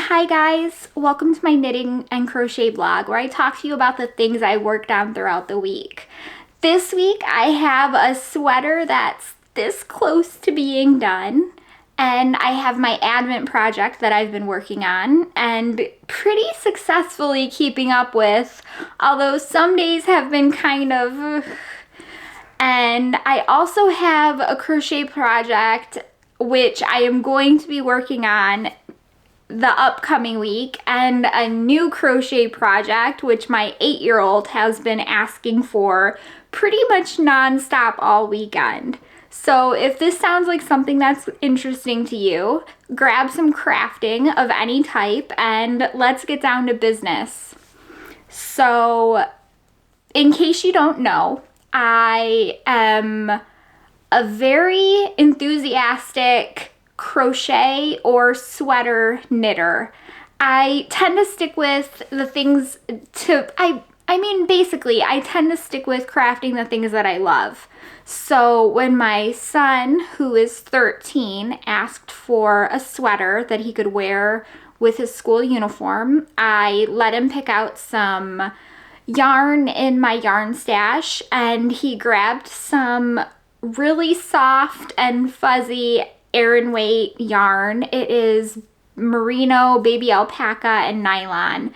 Hi guys, welcome to my knitting and crochet blog where I talk to you about the things I worked on throughout the week. This week I have a sweater that's this close to being done, and I have my Advent project that I've been working on and pretty successfully keeping up with, although some days have been kind of... And I also have a crochet project which I am going to be working on the upcoming week, and a new crochet project which my 8-year-old has been asking for pretty much non-stop all weekend. So if this sounds like something that's interesting to you, grab some crafting of any type and let's get down to business. So in case you don't know, I am a very enthusiastic crochet or sweater knitter. I tend to stick with the things basically I tend to stick with crafting the things that I love. So when my son, who is 13, asked for a sweater that he could wear with his school uniform, I let him pick out some yarn in my yarn stash, and he grabbed some really soft and fuzzy Aran weight yarn. It is merino, baby alpaca, and nylon.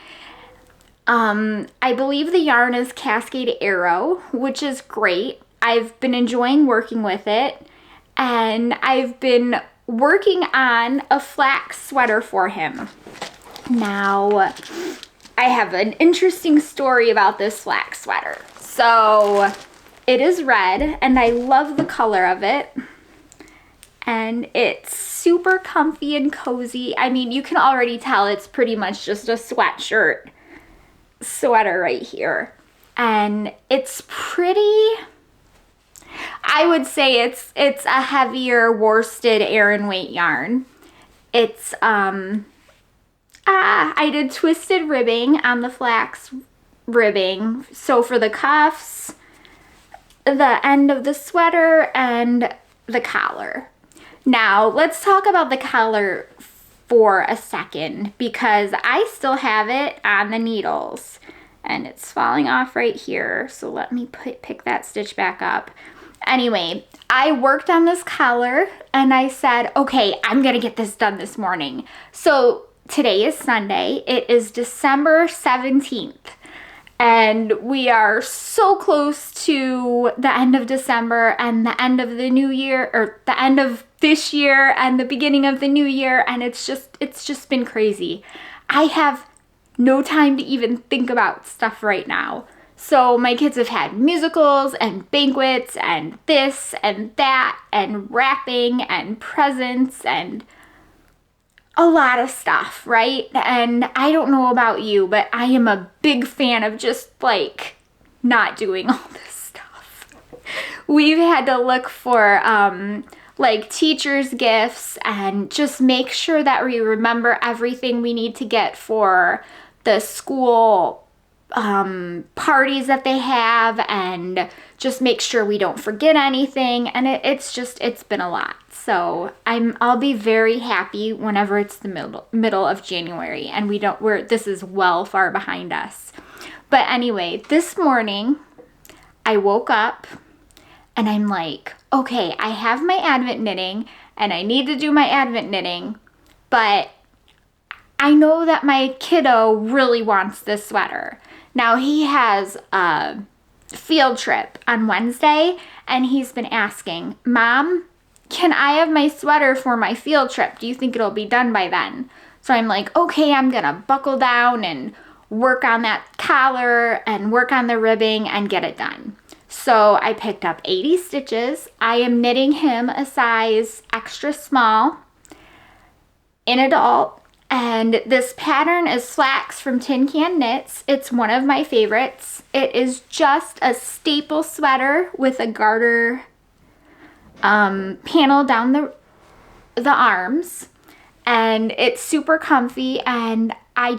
I believe the yarn is Cascade Arrow, which is great. I've been enjoying working with it, and I've been working on a flax sweater for him. Now, I have an interesting story about this flax sweater. So, it is red, and I love the color of it. And it's super comfy and cozy. I mean, you can already tell it's pretty much just a sweatshirt sweater right here. And it's pretty, I would say it's a heavier worsted Aran weight yarn. It's, I did twisted ribbing on the flax ribbing. So for the cuffs, the end of the sweater, and the collar. Now, let's talk about the collar for a second, because I still have it on the needles and it's falling off right here. So let me pick that stitch back up. Anyway, I worked on this collar and I said, okay, I'm gonna get this done this morning. So today is Sunday. It is December 17th. And we are so close to the end of December and the end of the new year, or the end of this year and the beginning of the new year, and it's just been crazy. I have no time to even think about stuff right now. So my kids have had musicals and banquets and this and that and wrapping and presents and a lot of stuff, right? And I don't know about you, but I am a big fan of just like not doing all this stuff. We've had to look for like teachers' gifts and just make sure that we remember everything we need to get for the school parties that they have, and just make sure we don't forget anything. And it's been a lot. So I'll be very happy whenever it's the middle of January and this is well far behind us. But anyway, this morning I woke up and I'm like, okay, I have my Advent knitting and I need to do my Advent knitting, but I know that my kiddo really wants this sweater. Now he has a field trip on Wednesday and he's been asking, Mom, can I have my sweater for my field trip? Do you think it'll be done by then? So I'm like, okay, I'm gonna buckle down and work on that collar and work on the ribbing and get it done. So I picked up 80 stitches. I am knitting him a size extra small in adult. And this pattern is Flax from Tin Can Knits. It's one of my favorites. It is just a staple sweater with a garter panel down the arms, and it's super comfy, and I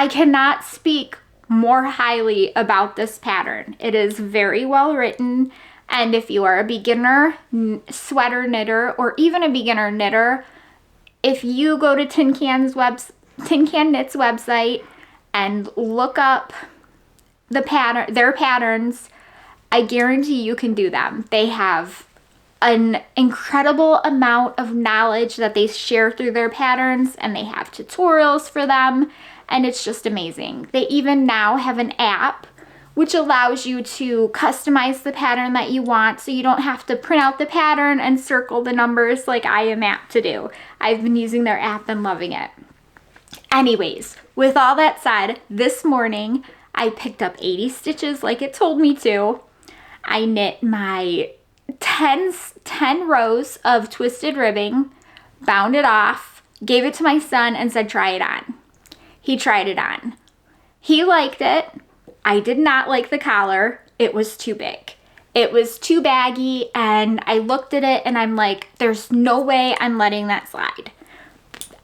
cannot speak more highly about this pattern. It is very well written, and if you are a beginner sweater knitter or even a beginner knitter, if you go to Tin Can's Tin Can Knits website and look up their patterns. I guarantee you can do them. They have an incredible amount of knowledge that they share through their patterns, and they have tutorials for them, and it's just amazing. They even now have an app which allows you to customize the pattern that you want, so you don't have to print out the pattern and circle the numbers like I am apt to do. I've been using their app and loving it. Anyways, with all that said, this morning I picked up 80 stitches like it told me to. I knit my 10 rows of twisted ribbing, bound it off, gave it to my son and said, try it on. He tried it on. He liked it. I did not like the collar. It was too big. It was too baggy, and I looked at it and I'm like, there's no way I'm letting that slide.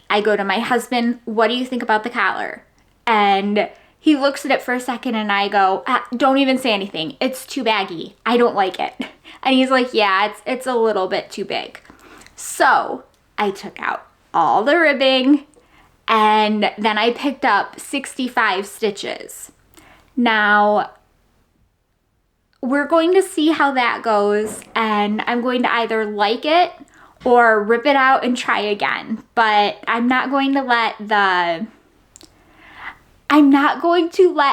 I go to my husband, what do you think about the collar? And he looks at it for a second and I go, don't even say anything. It's too baggy. I don't like it. And he's like, yeah, it's a little bit too big. So I took out all the ribbing and then I picked up 65 stitches. Now, we're going to see how that goes, and I'm going to either like it or rip it out and try again. But I'm not going to let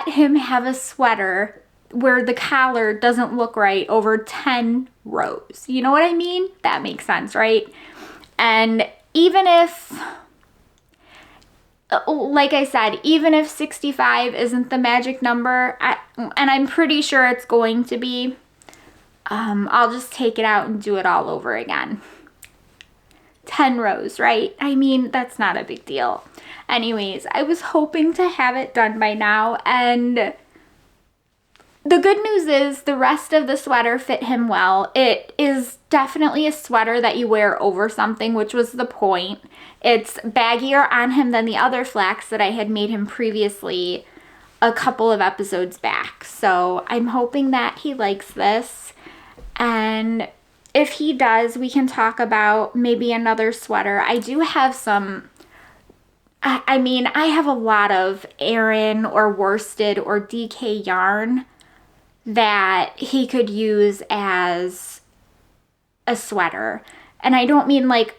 him have a sweater where the collar doesn't look right over 10 rows. You know what I mean? That makes sense, right? And even if, like I said, even if 65 isn't the magic number, and I'm pretty sure it's going to be, I'll just take it out and do it all over again. 10 rows, right? I mean, that's not a big deal. Anyways, I was hoping to have it done by now, and the good news is the rest of the sweater fit him well. It is definitely a sweater that you wear over something, which was the point. It's baggier on him than the other flax that I had made him previously a couple of episodes back. So I'm hoping that he likes this. And if he does, we can talk about maybe another sweater. I do have some, I mean, I have a lot of Aran or worsted or DK yarn that he could use as a sweater. And I don't mean like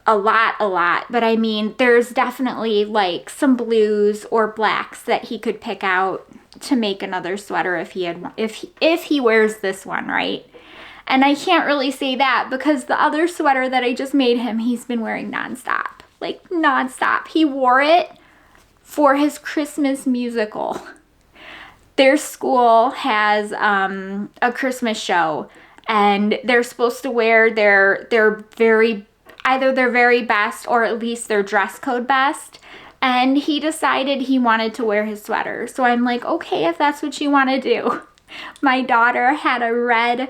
a lot, but I mean there's definitely like some blues or blacks that he could pick out to make another sweater if he wears this one, right? And I can't really say that because the other sweater that I just made him, he's been wearing nonstop. Like nonstop. He wore it for his Christmas musical. Their school has a Christmas show, and they're supposed to wear their either their very best or at least their dress code best. And he decided he wanted to wear his sweater. So I'm like, okay, if that's what you want to do. My daughter had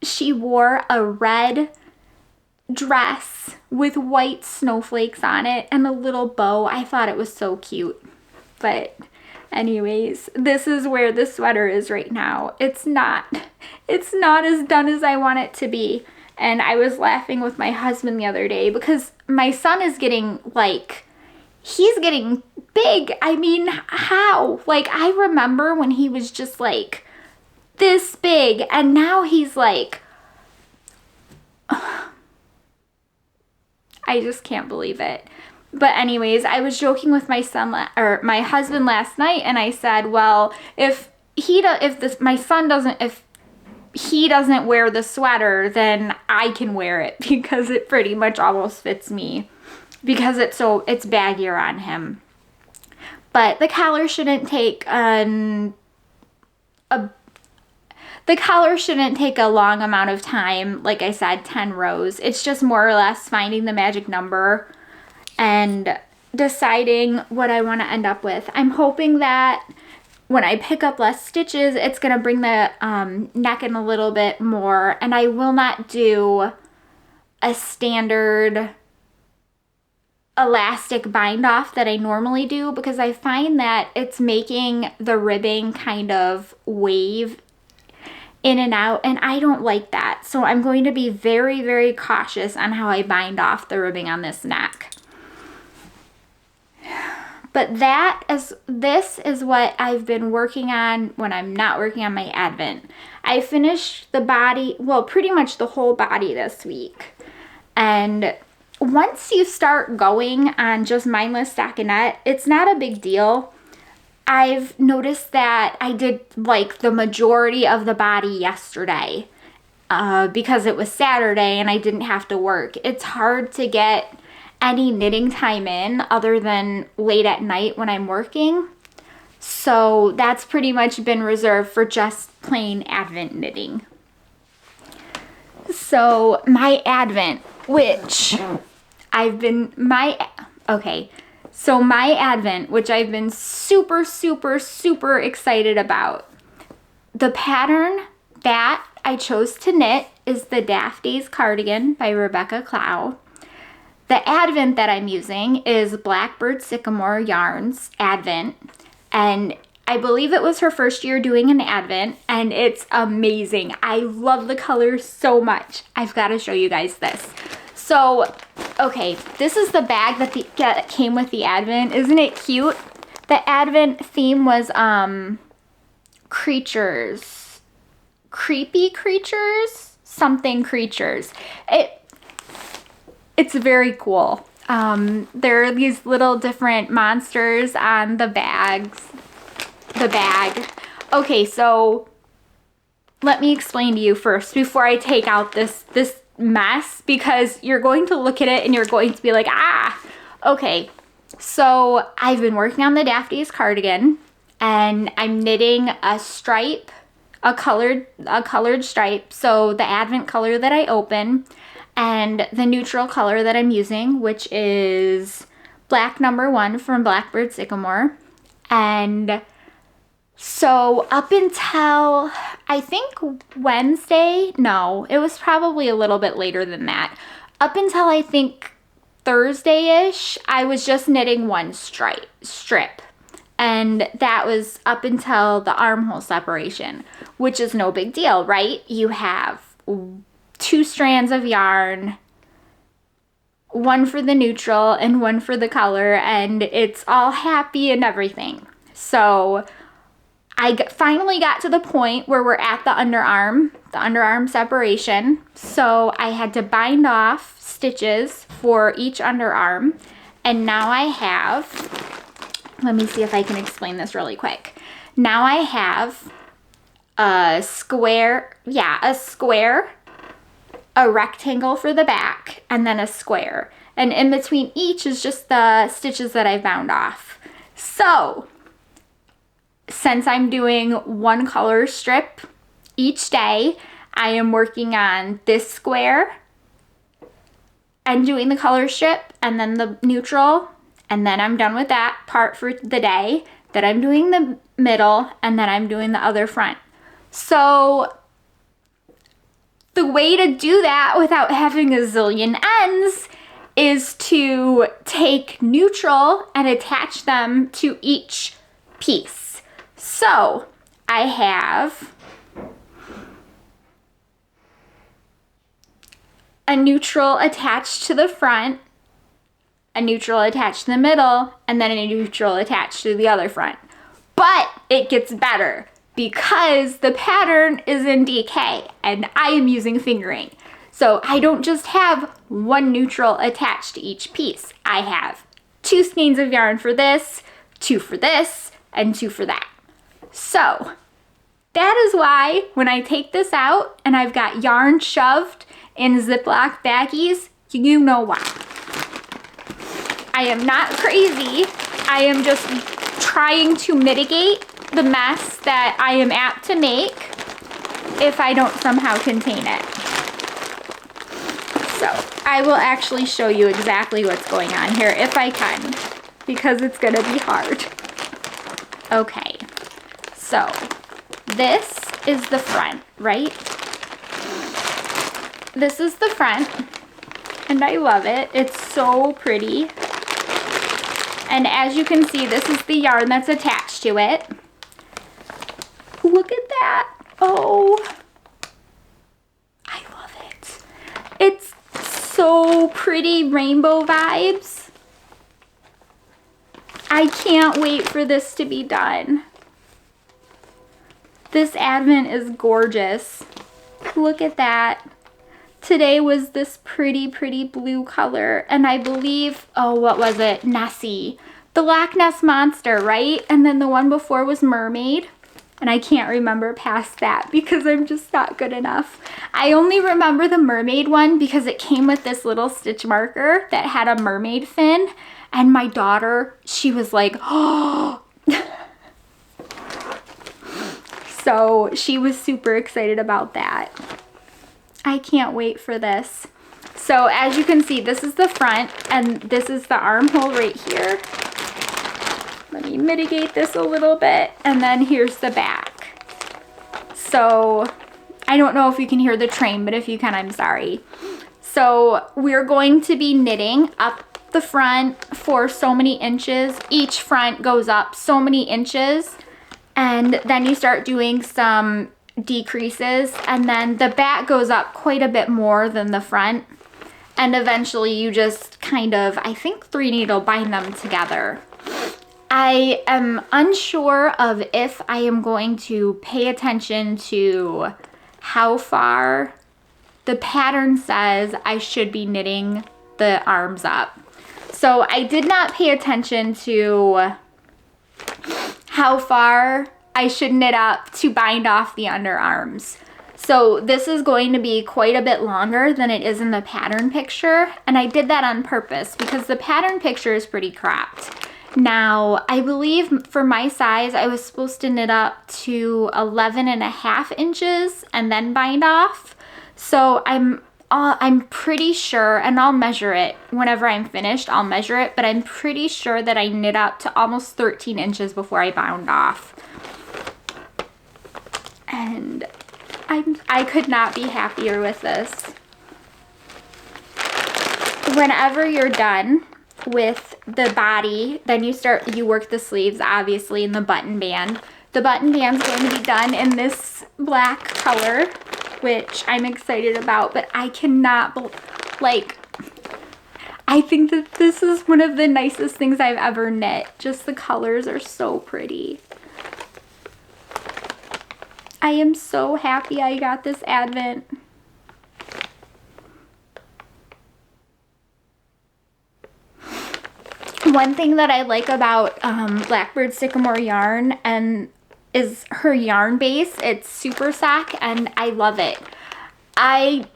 she wore a red dress with white snowflakes on it and a little bow. I thought it was so cute. But anyways, this is where the sweater is right now. It's not as done as I want it to be. And I was laughing with my husband the other day because my son is getting he's getting big. I mean, how? Like, I remember when he was just like this big, and now he's like, I just can't believe it. But anyways, I was joking with my husband last night, and I said, well, if he doesn't wear the sweater, then I can wear it because it pretty much almost fits me because it's baggier on him. But the collar shouldn't take a long amount of time. Like I said, 10 rows. It's just more or less finding the magic number and deciding what I want to end up with. I'm hoping that when I pick up less stitches, it's going to bring the neck in a little bit more, and I will not do a standard elastic bind off that I normally do because I find that it's making the ribbing kind of wave in and out, and I don't like that. So I'm going to be very, very cautious on how I bind off the ribbing on this neck. But this is what I've been working on when I'm not working on my Advent. I finished the body, well, pretty much the whole body this week. And once you start going on just mindless stockinette, it's not a big deal. I've noticed that I did like the majority of the body yesterday because it was Saturday and I didn't have to work. It's hard to get any knitting time in other than late at night when I'm working. So that's pretty much been reserved for just plain Advent knitting. So my Advent, which I've been, my Advent, which I've been super, super, super excited about. The pattern that I chose to knit is the Daphne's Cardigan by Rebecca Clow. The Advent that I'm using is Blackbird Sycamore Yarns Advent, and I believe it was her first year doing an Advent, and it's amazing. I love the colors so much. I've got to show you guys this. So, okay, this is the bag that came with the Advent. Isn't it cute? The Advent theme was creatures. Creepy creatures? Something creatures. It's very cool. There are these little different monsters on the bag. Okay, so let me explain to you first before I take out this mess, because you're going to look at it and you're going to be like, ah. Okay, so I've been working on the Daphne's cardigan and I'm knitting a stripe, a colored stripe. So the Advent color that I open, and the neutral color that I'm using, which is black number 1 from Blackbird Sycamore. And so up until, I think Wednesday, no, it was probably a little bit later than that. Up until I think Thursday-ish, I was just knitting one strip. And that was up until the armhole separation, which is no big deal, right? You have 2 strands of yarn, one for the neutral and one for the color, and it's all happy and everything. So I finally got to the point where we're at the underarm separation. So I had to bind off stitches for each underarm, and now I have, let me see if I can explain this really quick. Now I have a square, a rectangle for the back, and then a square. And in between each is just the stitches that I bound off. So, since I'm doing one color strip each day, I am working on this square and doing the color strip and then the neutral, and then I'm done with that part for the day. Then I'm doing the middle, and then I'm doing the other front. So the way to do that without having a zillion ends is to take neutral and attach them to each piece. So I have a neutral attached to the front, a neutral attached to the middle, and then a neutral attached to the other front. But it gets better, because the pattern is in DK and I am using fingering. So I don't just have one neutral attached to each piece. I have 2 skeins of yarn for this, 2 for this, and 2 for that. So that is why when I take this out and I've got yarn shoved in Ziploc baggies, you know why. I am not crazy. I am just trying to mitigate the mess that I am apt to make if I don't somehow contain it. So I will actually show you exactly what's going on here if I can, because it's gonna be hard. Okay, so this is the front, right? This is the front, and I love it. It's so pretty. And as you can see, this is the yarn that's attached to it. Look at that. Oh, I love it. It's so pretty, rainbow vibes. I can't wait for this to be done. This advent is gorgeous. Look at that. Today was this pretty, pretty blue color. And I believe, oh, what was it? Nessie. The Loch Ness Monster, right? And then the one before was Mermaid. And I can't remember past that because I'm just not good enough. I only remember the mermaid one because it came with this little stitch marker that had a mermaid fin. And my daughter, she was like, oh. So she was super excited about that. I can't wait for this. So as you can see, this is the front and this is the armhole right here. Let me mitigate this a little bit. And then here's the back. So I don't know if you can hear the train, but if you can, I'm sorry. So we're going to be knitting up the front for so many inches. Each front goes up so many inches. And then you start doing some decreases, and then the back goes up quite a bit more than the front. And eventually you just kind of, I think, 3 needle bind them together. I am unsure of if I am going to pay attention to how far the pattern says I should be knitting the arms up. So I did not pay attention to how far I should knit up to bind off the underarms. So this is going to be quite a bit longer than it is in the pattern picture. And I did that on purpose because the pattern picture is pretty cropped. Now, I believe for my size, I was supposed to knit up to 11.5 inches and then bind off. So I'm pretty sure, and I'll measure it whenever I'm finished, I'll measure it, but I'm pretty sure that I knit up to almost 13 inches before I bound off. And I could not be happier with this. Whenever you're done with the body, then you work the sleeves, obviously, in the button band. The button band's going to be done in this black color, which I'm excited about, but I cannot, I think that this is one of the nicest things I've ever knit. Just the colors are so pretty. I am so happy I got this advent. One thing that I like about Blackbird Sycamore yarn is her yarn base. It's super sock and I love it. I'm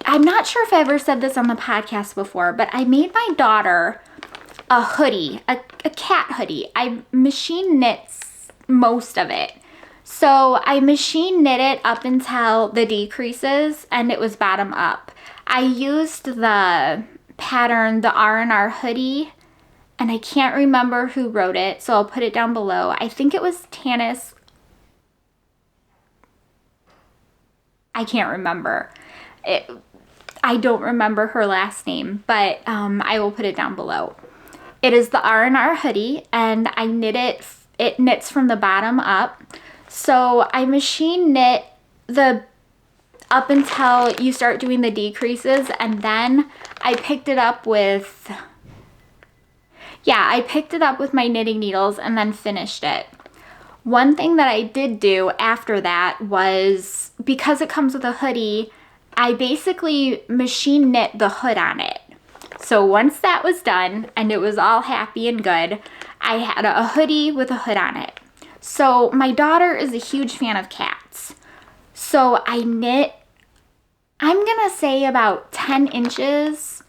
not sure if I ever said this on the podcast before, but I made my daughter a hoodie, a cat hoodie. I machine knits most of it. So I machine knit it up until the decreases and it was bottom up. I used the pattern, the R&R hoodie, and I can't remember who wrote it, so I'll put it down below. I think it was Tanis. I can't remember. I don't remember her last name, but I will put it down below. It is the R&R hoodie, and I knit it knits from the bottom up. So I machine knit up until you start doing the decreases, and then I picked it up with, I picked it up with my knitting needles and then finished it. One thing that I did do after that was, because it comes with a hoodie, I basically machine knit the hood on it. So once that was done and it was all happy and good, I had a hoodie with a hood on it. So my daughter is a huge fan of cats. So I knit, I'm gonna say about 10 inches.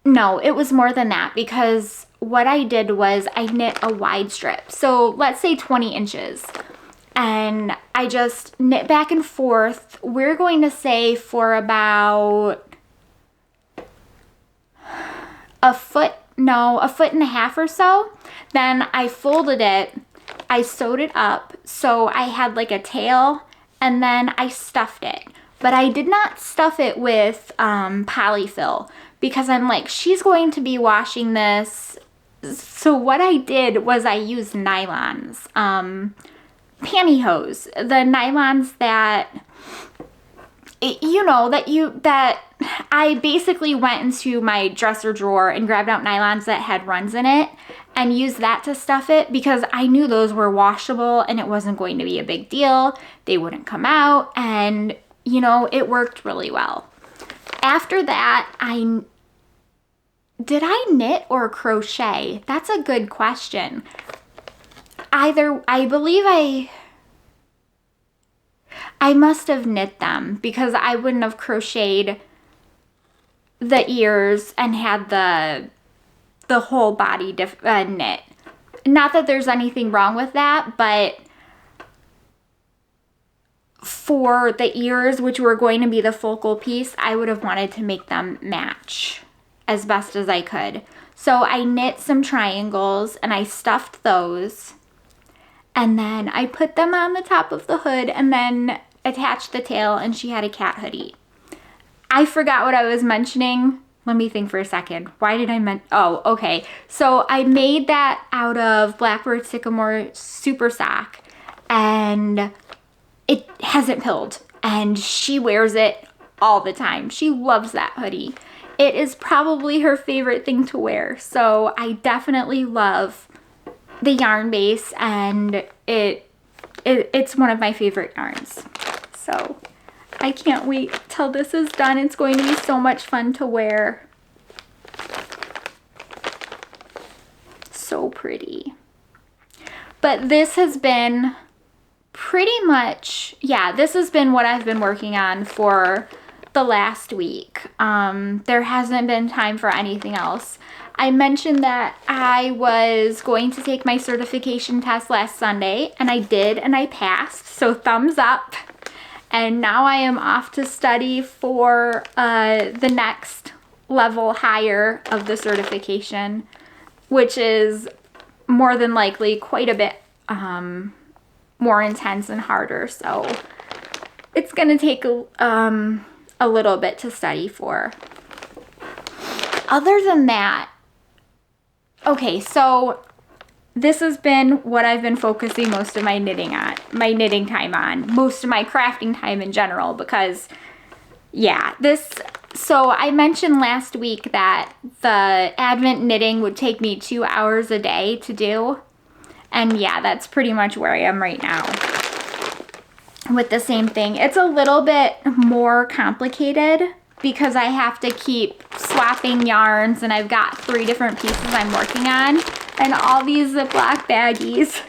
No, it was more than that because what I did was I knit a wide strip. So let's say 20 inches. And I just knit back and forth. We're going to say for about a foot and a half or so. Then I folded it. I sewed it up so I had like a tail, and then I stuffed it. But I did not stuff it with polyfill because I'm like, she's going to be washing this. So what I did was I used nylons, pantyhose, the nylons that you know, that I basically went into my dresser drawer and grabbed out nylons that had runs in it and used that to stuff it because I knew those were washable and it wasn't going to be a big deal. They wouldn't come out, and you know, it worked really well. After that, did I knit or crochet? That's a good question. I believe I must have knit them because I wouldn't have crocheted the ears and had the whole body knit. Not that there's anything wrong with that, but for the ears, which were going to be the focal piece, I would have wanted to make them match as best as I could. So I knit some triangles and I stuffed those. And then I put them on the top of the hood and then attached the tail, and she had a cat hoodie. I forgot what I was mentioning. Let me think for a second. Why did I oh, okay. So I made that out of Blackbird Sycamore Super Sock, and it hasn't pilled, and she wears it all the time. She loves that hoodie. It is probably her favorite thing to wear. So I definitely love the yarn base, and it's one of my favorite yarns. So I can't wait till this is done. It's going to be so much fun to wear. So pretty. But this has been pretty much, yeah, this has been what I've been working on for the last week. There hasn't been time for anything else. I mentioned that I was going to take my certification test last Sunday, and I did, and I passed, so thumbs up. And now I am off to study for the next level higher of the certification, which is more than likely quite a bit more intense and harder. So it's going to take a little bit to study for. Other than that, okay, so this has been what I've been focusing most of my knitting time on, most of my crafting time in general, because yeah, so I mentioned last week that the Advent knitting would take me 2 hours a day to do. And yeah, that's pretty much where I am right now with the same thing. It's a little bit more complicated because I have to keep swapping yarns, and I've got 3 different pieces I'm working on, and all these Ziploc baggies.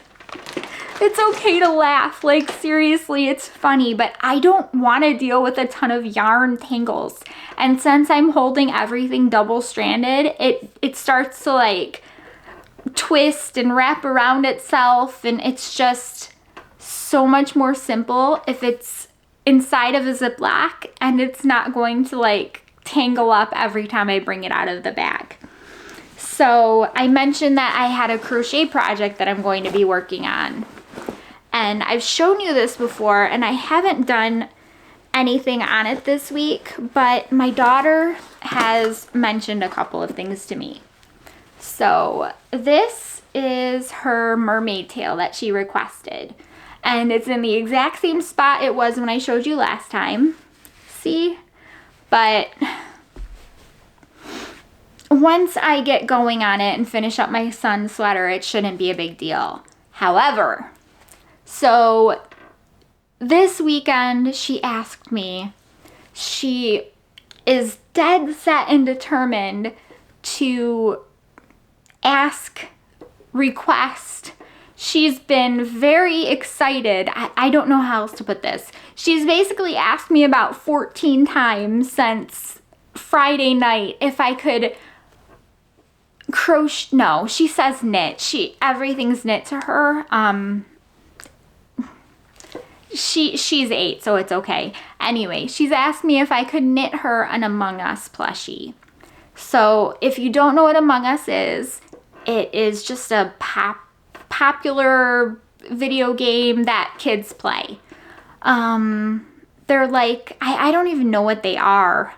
It's okay to laugh, like seriously, it's funny, but I don't want to deal with a ton of yarn tangles. And since I'm holding everything double-stranded, it starts to like twist and wrap around itself, and it's just so much more simple if it's inside of a Ziploc and it's not going to like tangle up every time I bring it out of the bag. So I mentioned that I had a crochet project that I'm going to be working on. And I've shown you this before, and I haven't done anything on it this week, but my daughter has mentioned a couple of things to me. So this is her mermaid tail that she requested. And it's in the exact same spot it was when I showed you last time. See? But once I get going on it and finish up my son's sweater, it shouldn't be a big deal. However, so this weekend she asked me, she is dead set and determined to request. She's been very excited. I don't know how else to put this. She's basically asked me about 14 times since Friday night if I could crochet. No, she says knit. Everything's knit to her. She's 8, so it's okay. Anyway, she's asked me if I could knit her an Among Us plushie. So if you don't know what Among Us is, it is just a popular video game that kids play. They're like, I don't even know what they are.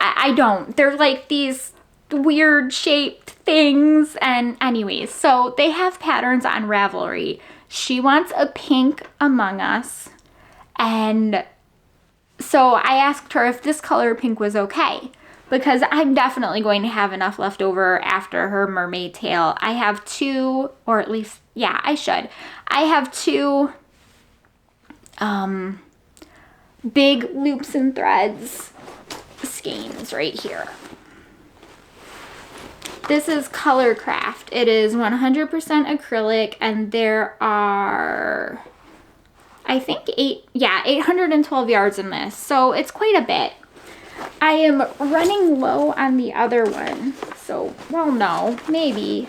I don't. They're like these weird shaped things. And anyways, so they have patterns on Ravelry. She wants a pink Among Us, And so I asked her if this color pink was okay, because I'm definitely going to have enough left over after her mermaid tail. I have two, or at least, yeah, I should. I have two big loops and threads skeins right here. This is Color Craft. It is 100% acrylic, and there are, I think 812 yards in this, so it's quite a bit. I am running low on the other one, so, well, no, maybe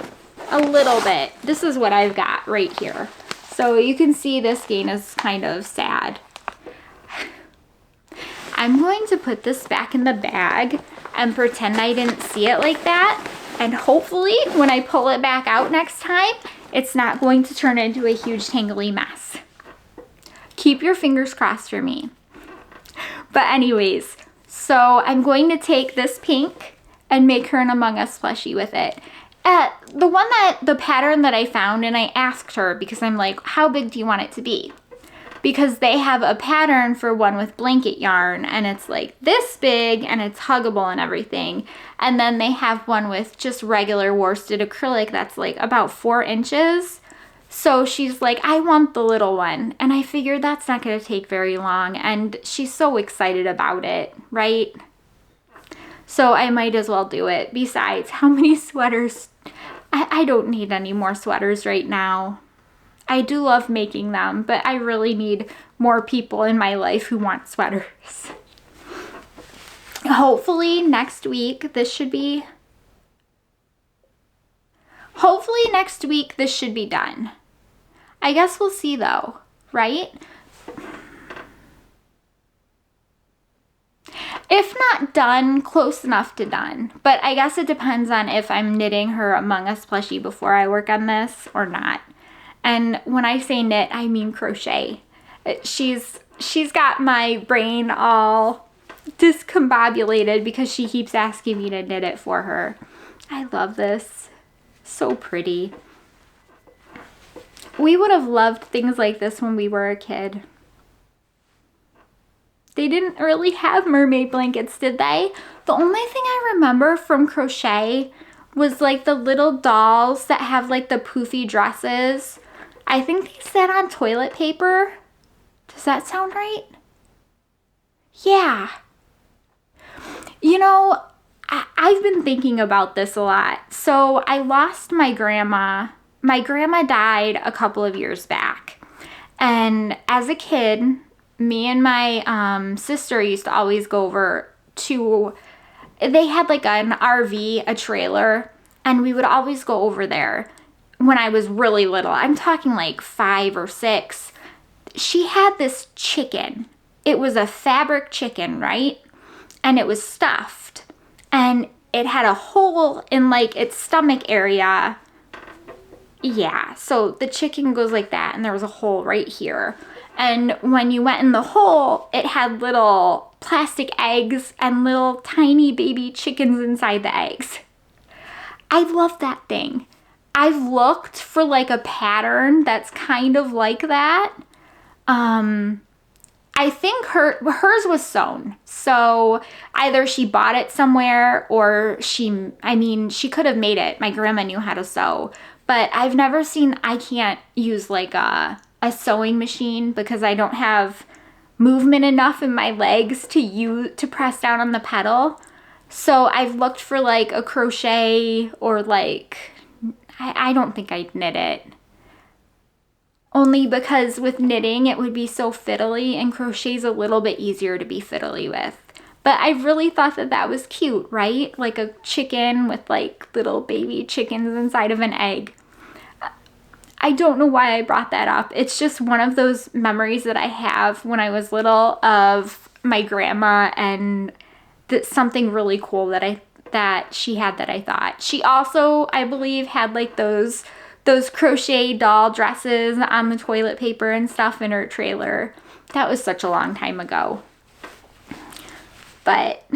a little bit. This is what I've got right here. So you can see this skein is kind of sad. I'm going to put this back in the bag and pretend I didn't see it like that. And hopefully when I pull it back out next time, it's not going to turn into a huge tangly mess. Keep your fingers crossed for me. But anyways, so I'm going to take this pink and make her an Among Us plushie with it. The pattern that I found, and I asked her because I'm like, how big do you want it to be? Because they have a pattern for one with blanket yarn, and it's like this big and it's huggable and everything. And then they have one with just regular worsted acrylic that's like about 4 inches. So she's like, I want the little one. And I figured that's not going to take very long. And she's so excited about it, right? So I might as well do it. Besides, how many sweaters? I don't need any more sweaters right now. I do love making them, but I really need more people in my life who want sweaters. Hopefully next week this should be done. I guess we'll see though, right? If not done, close enough to done. But I guess it depends on if I'm knitting her Among Us plushie before I work on this or not. And when I say knit, I mean crochet. She's got my brain all discombobulated because she keeps asking me to knit it for her. I love this. So pretty. We would have loved things like this when we were a kid. They didn't really have mermaid blankets, did they? The only thing I remember from crochet was like the little dolls that have like the poofy dresses. I think they sat on toilet paper. Does that sound right? Yeah. You know, I've been thinking about this a lot. So I lost my grandma. My grandma died a couple of years back. And as a kid, me and my sister used to always go over to, they had like an RV, a trailer, and we would always go over there when I was really little. I'm talking like 5 or 6. She had this chicken. It was a fabric chicken, right? And it was stuffed. And it had a hole in like its stomach area. Yeah, so the chicken goes like that, and there was a hole right here. And when you went in the hole, it had little plastic eggs and little tiny baby chickens inside the eggs. I love that thing. I've looked for like a pattern that's kind of like that. I think hers was sewn. So either she bought it somewhere or she could have made it. My grandma knew how to sew. But I've never seen, I can't use like a sewing machine because I don't have movement enough in my legs to press down on the pedal. So I've looked for like a crochet or like, I don't think I'd knit it. Only because with knitting it would be so fiddly, and crochet's a little bit easier to be fiddly with. But I really thought that was cute, right? Like a chicken with like little baby chickens inside of an egg. I don't know why I brought that up. It's just one of those memories that I have when I was little of my grandma, and that's something really cool that she had that I thought. She also, I believe, had like those crochet doll dresses on the toilet paper and stuff in her trailer. That was such a long time ago. But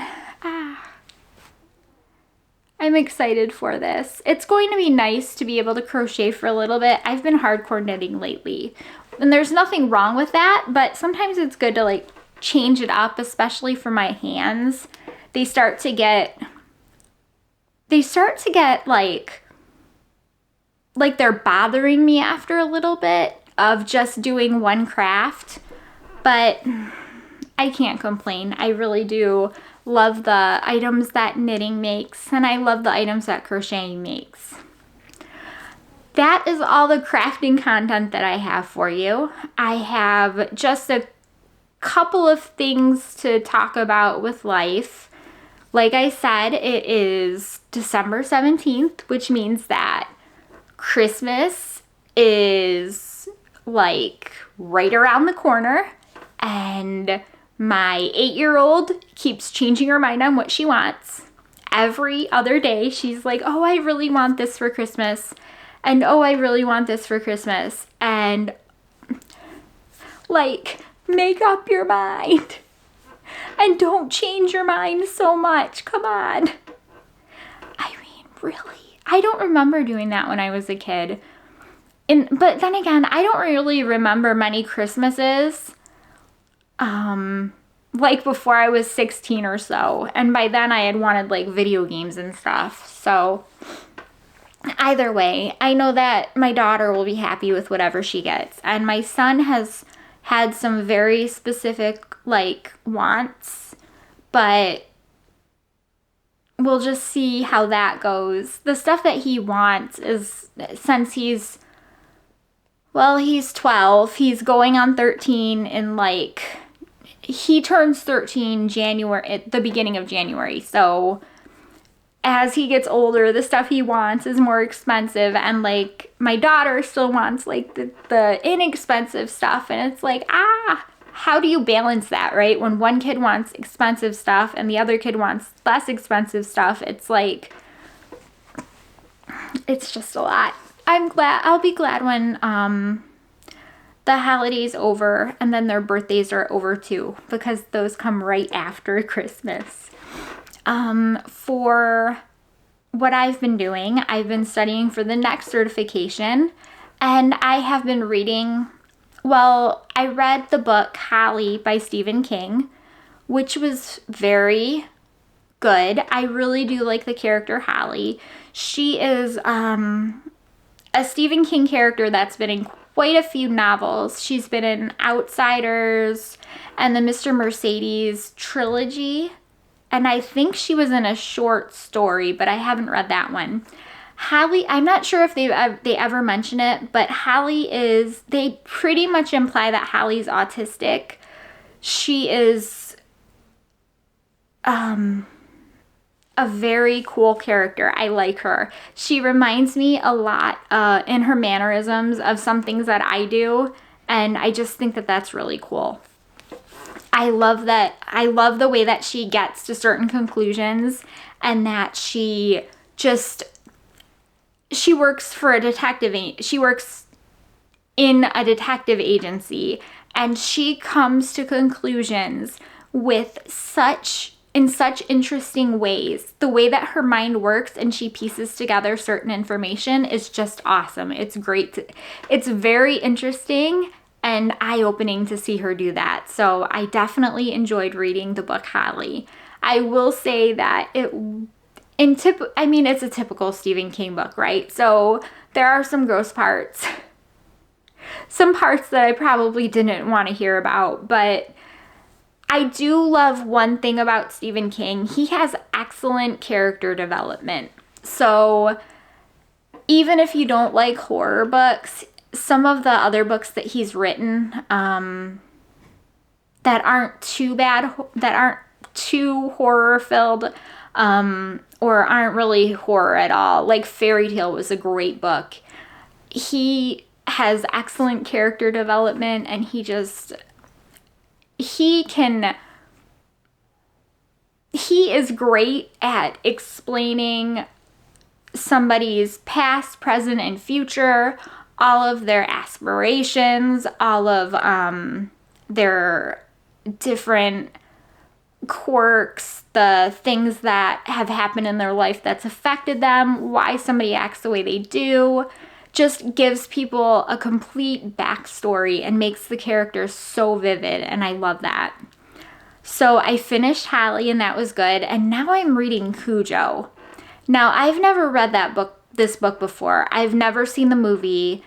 I'm excited for this. It's going to be nice to be able to crochet for a little bit. I've been hardcore knitting lately. and there's nothing wrong with that, but sometimes it's good to like change it up, especially for my hands. They start to get like they're bothering me after a little bit of just doing one craft, but I can't complain. I really do love the items that knitting makes, and I love the items that crocheting makes. That is all the crafting content that I have for you. I have just a couple of things to talk about with life. Like I said, it is December 17th, which means that Christmas is like right around the corner, and my 8-year-old keeps changing her mind on what she wants. Every other day she's like, oh, I really want this for Christmas, and oh, I really want this for Christmas, and like, make up your mind and don't change your mind so much. Come on. I mean, really, I don't remember doing that when I was a kid. But then again, I don't really remember many Christmases like before I was 16 or so, and by then I had wanted like video games and stuff. So either way, I know that my daughter will be happy with whatever she gets, and my son has had some very specific like wants, but we'll just see how that goes. The stuff that he wants is, since he's 12, he's going on 13 in like, he turns 13 January, at the beginning of January. So as he gets older, the stuff he wants is more expensive, and like my daughter still wants like the inexpensive stuff, and it's like, how do you balance that, right? When one kid wants expensive stuff and the other kid wants less expensive stuff, it's like, it's just a lot. I'll be glad when the holidays over, and then their birthdays are over too, because those come right after Christmas. For what I've been doing, I've been studying for the next certification, and I have been reading, I read the book Holly by Stephen King, which was very good. I really do like the character Holly. She is a Stephen King character that's been in quite a few novels. She's been in Outsiders and the Mr. Mercedes trilogy, and I think she was in a short story, but I haven't read that one. Holly, I'm not sure if they ever mention it, but Holly is, they pretty much imply that Holly's autistic. She is a very cool character. I like her. She reminds me a lot in her mannerisms of some things that I do, and I just think that that's really cool. I love the way that she gets to certain conclusions, and that she works for a detective. She works in a detective agency, and she comes to conclusions in such interesting ways. The way that her mind works and she pieces together certain information is just awesome. It's great. It's very interesting and eye-opening to see her do that. So I definitely enjoyed reading the book Holly. I will say that it's a typical Stephen King book, right? So there are some gross parts. Some parts that I probably didn't want to hear about, but I do love one thing about Stephen King. He has excellent character development. So even if you don't like horror books, some of the other books that he's written that aren't too bad, that aren't too horror filled, or aren't really horror at all, like Fairy Tale was a great book. He has excellent character development, and he is great at explaining somebody's past, present, and future, all of their aspirations, all of their different quirks, the things that have happened in their life that's affected them, why somebody acts the way they do. just gives people a complete backstory and makes the characters so vivid, and I love that. So I finished Hallie, and that was good, and now I'm reading Cujo. Now, I've never read this book before. I've never seen the movie.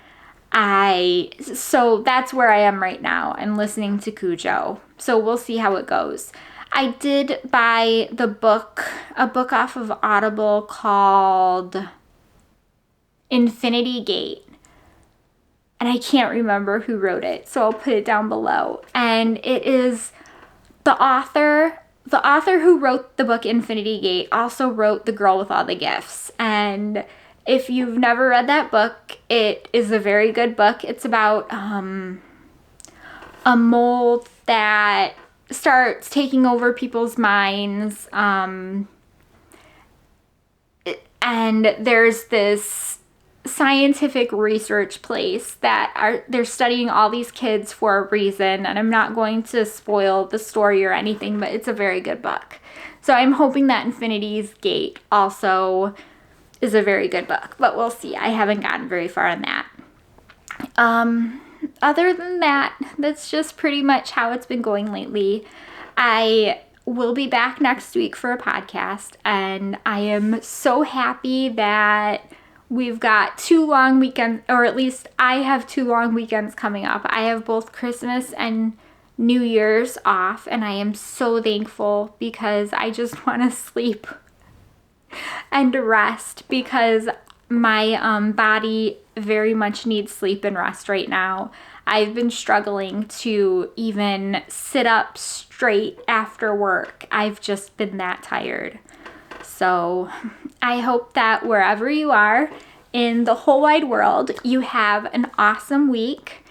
So that's where I am right now. I'm listening to Cujo. So we'll see how it goes. I did buy a book off of Audible called Infinity Gate. And I can't remember who wrote it, so I'll put it down below. And it is the author who wrote the book Infinity Gate also wrote The Girl with All the Gifts. And if you've never read that book, it is a very good book. It's about a mold that starts taking over people's minds. And there's this scientific research place that they're studying all these kids for a reason. And I'm not going to spoil the story or anything, but it's a very good book. So I'm hoping that Infinity's Gate also is a very good book, but we'll see. I haven't gotten very far on that. Other than that, that's just pretty much how it's been going lately. I will be back next week for a podcast, and I am so happy that we've got 2 long weekends, or at least I have 2 long weekends coming up. I have both Christmas and New Year's off, and I am so thankful because I just want to sleep and rest because my body very much needs sleep and rest right now. I've been struggling to even sit up straight after work. I've just been that tired. So I hope that wherever you are in the whole wide world, you have an awesome week.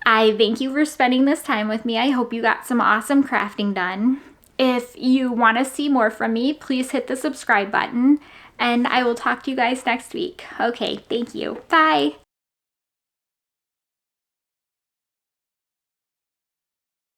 I thank you for spending this time with me. I hope you got some awesome crafting done. If you want to see more from me, please hit the subscribe button, and I will talk to you guys next week. Okay, thank you. Bye.